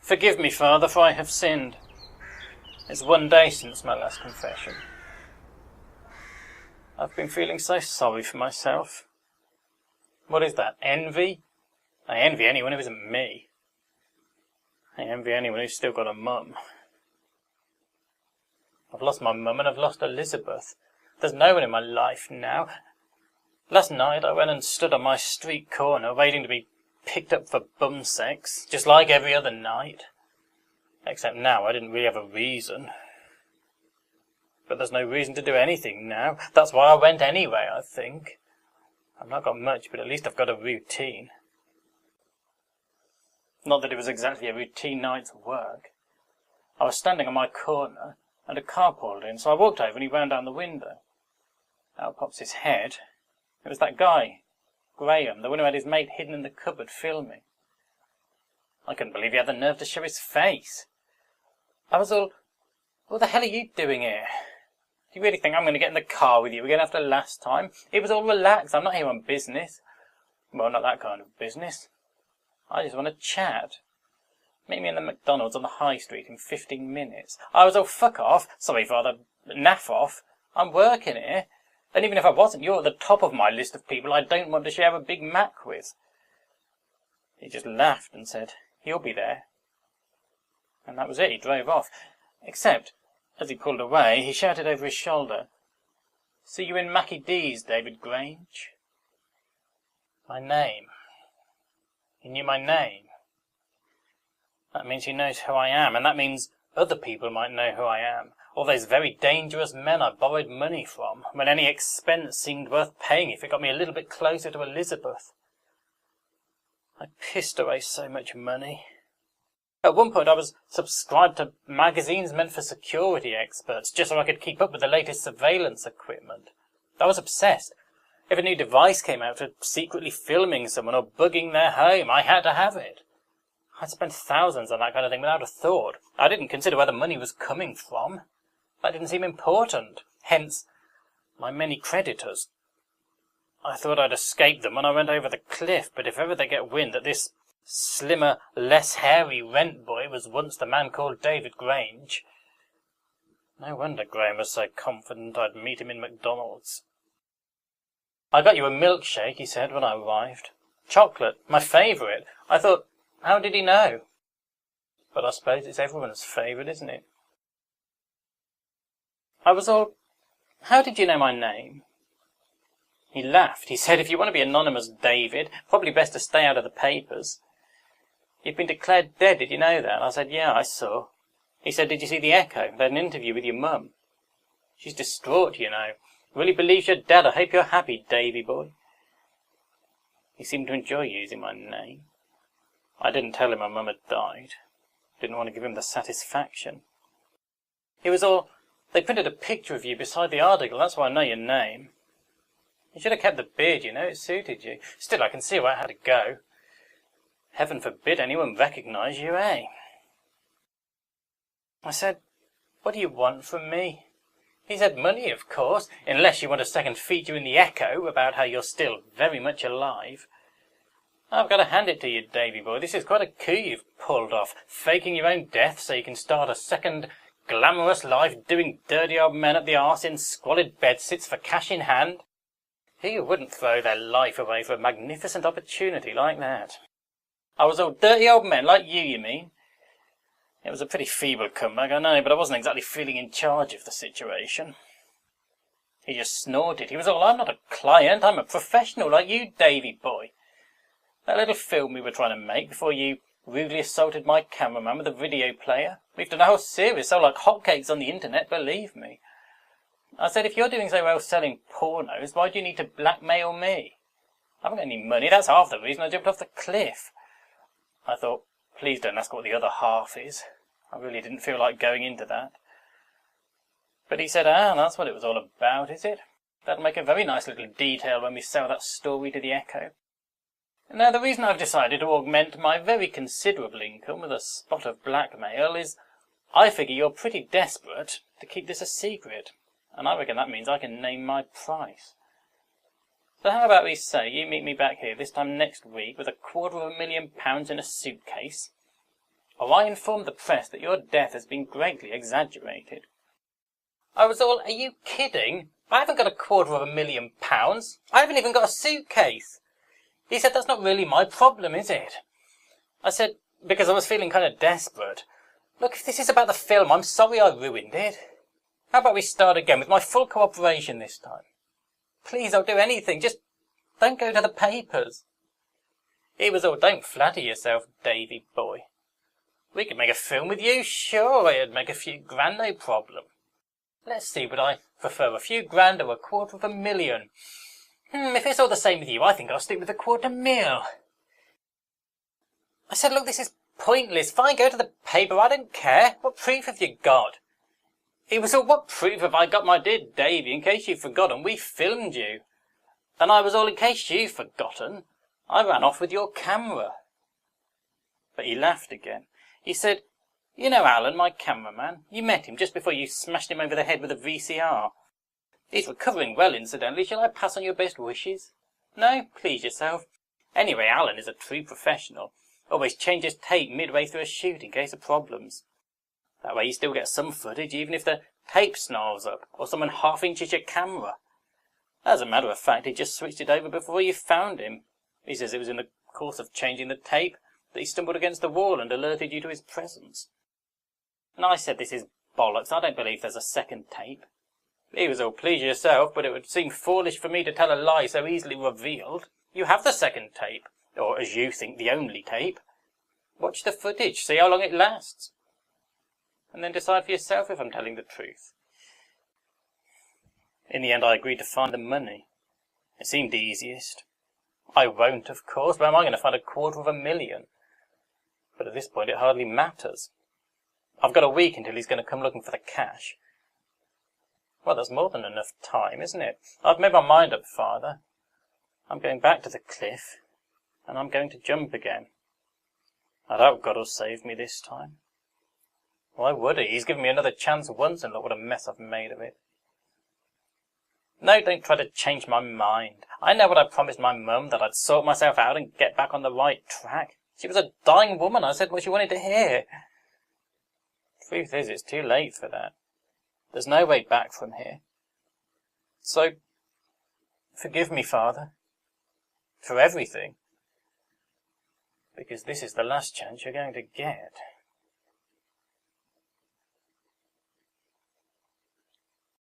Forgive me, Father, for I have sinned. It's 1 day since my last confession. I've been feeling so sorry for myself. What is that, envy? I envy anyone who isn't me. I envy anyone who's still got a mum. I've lost my mum and I've lost Elizabeth. There's no one in my life now. Last night I went and stood on my street corner waiting to be picked up for bum sex, just like every other night. Except now I didn't really have a reason. But there's no reason to do anything now. That's why I went anyway, I think. I've not got much, but at least I've got a routine. Not that it was exactly a routine night's work. I was standing on my corner, and a car pulled in, so I walked over and he ran down the window. Out pops his head. It was that guy, Graham, the one who had his mate hidden in the cupboard filming. I couldn't believe he had the nerve to show his face. I was all, what the hell are you doing here? Do you really think I'm going to get in the car with you again after last time? It was all relaxed. I'm not here on business. Well, not that kind of business. I just want to chat. Meet me in the McDonald's on the high street in 15 minutes. I was all, fuck off. Sorry, Father, naff off. I'm working here. And even if I wasn't, you're at the top of my list of people I don't want to share a Big Mac with. He just laughed and said, he'll be there. And that was it. He drove off. Except, as he pulled away, he shouted over his shoulder, see you in Mackie D's, David Grange. My name. He knew my name. That means he knows who I am, and that means other people might know who I am. All those very dangerous men I borrowed money from, when any expense seemed worth paying if it got me a little bit closer to Elizabeth. I pissed away so much money. At one point I was subscribed to magazines meant for security experts, just so I could keep up with the latest surveillance equipment. I was obsessed. If a new device came out for secretly filming someone or bugging their home, I had to have it. I'd spent thousands on that kind of thing without a thought. I didn't consider where the money was coming from. That didn't seem important. Hence, my many creditors. I thought I'd escape them when I went over the cliff, but if ever they get wind that this slimmer, less hairy rent boy was once the man called David Grange. No wonder Graham was so confident I'd meet him in McDonald's. I got you a milkshake, he said when I arrived. Chocolate, my favourite. I thought, how did he know? But I suppose it's everyone's favourite, isn't it? I was all, how did you know my name? He laughed. He said, if you want to be anonymous, David, probably best to stay out of the papers. You've been declared dead, did you know that? I said, yeah, I saw. He said, did you see the Echo? They had an interview with your mum. She's distraught, you know. Really believes you're dead. I hope you're happy, Davy boy. He seemed to enjoy using my name. I didn't tell him my mum had died. Didn't want to give him the satisfaction. He was all, they printed a picture of you beside the article, that's why I know your name. You should have kept the beard, you know, it suited you. Still, I can see why I had to go. Heaven forbid anyone recognise you, eh? I said, what do you want from me? He said, money, of course, unless you want a second feature in the Echo about how you're still very much alive. I've got to hand it to you, Davy boy. This is quite a coup you've pulled off, faking your own death so you can start a second glamorous life doing dirty old men up the arse in squalid bedsits for cash in hand. Who wouldn't throw their life away for a magnificent opportunity like that? I was all dirty old men like you mean? It was a pretty feeble comeback, I know, but I wasn't exactly feeling in charge of the situation. He just snorted. He was all, I'm not a client, I'm a professional like you, Davy boy. That little film we were trying to make before you rudely assaulted my cameraman with a video player. We've done a whole series, sold like hotcakes on the internet, believe me. I said, if you're doing so well selling pornos, why do you need to blackmail me? I haven't got any money, that's half the reason I jumped off the cliff. I thought, please don't ask what the other half is. I really didn't feel like going into that. But he said, that's what it was all about, is it? That'll make a very nice little detail when we sell that story to the Echo. Now, the reason I've decided to augment my very considerable income with a spot of blackmail is I figure you're pretty desperate to keep this a secret, and I reckon that means I can name my price. So how about we say you meet me back here this time next week with £250,000 in a suitcase, or I inform the press that your death has been greatly exaggerated." I was all, "Are you kidding? I haven't got £250,000. I haven't even got a suitcase." He said, "That's not really my problem, is it?" I said, because I was feeling kind of desperate, "Look, if this is about the film, I'm sorry I ruined it. How about we start again with my full cooperation this time? Please, I'll do anything. Just don't go to the papers." He was all, "Don't flatter yourself, Davy boy. We could make a film with you, sure. It'd make a few grand, no problem. Let's see, would I prefer a few grand or £250,000? If it's all the same with you, I think I'll stick with the £250,000. I said, "Look, this is pointless. Fine, go to the paper. I don't care. What proof have you got?" He was all, "What proof have I got, my dear Davy? In case you've forgotten, we filmed you." And I was all, "In case you've forgotten, I ran off with your camera." But he laughed again. He said, "You know Alan, my cameraman? You met him just before you smashed him over the head with a VCR. He's recovering well, incidentally. Shall I pass on your best wishes?" "No, please yourself. Anyway, Alan is a true professional. Always changes tape midway through a shoot in case of problems. That way you still get some footage, even if the tape snarls up, or someone half-inches your camera. As a matter of fact, he just switched it over before you found him. He says it was in the course of changing the tape that he stumbled against the wall and alerted you to his presence." And I said, "This is bollocks. I don't believe there's a second tape." He was all, "Please yourself, but it would seem foolish for me to tell a lie so easily revealed. You have the second tape, or as you think, the only tape. Watch the footage, see how long it lasts, and then decide for yourself if I'm telling the truth." In the end, I agreed to find the money. It seemed easiest. I won't, of course. Where am I going to find £250,000? But at this point, it hardly matters. I've got a week until he's going to come looking for the cash. Well, that's more than enough time, isn't it? I've made my mind up, Father. I'm going back to the cliff, and I'm going to jump again. I doubt God will save me this time. Why would he? He's given me another chance once, and look what a mess I've made of it. No, don't try to change my mind. I know what I promised my mum, that I'd sort myself out and get back on the right track. She was a dying woman. I said what she wanted to hear. Truth is, it's too late for that. There's no way back from here. So, forgive me, Father, for everything, because this is the last chance you're going to get.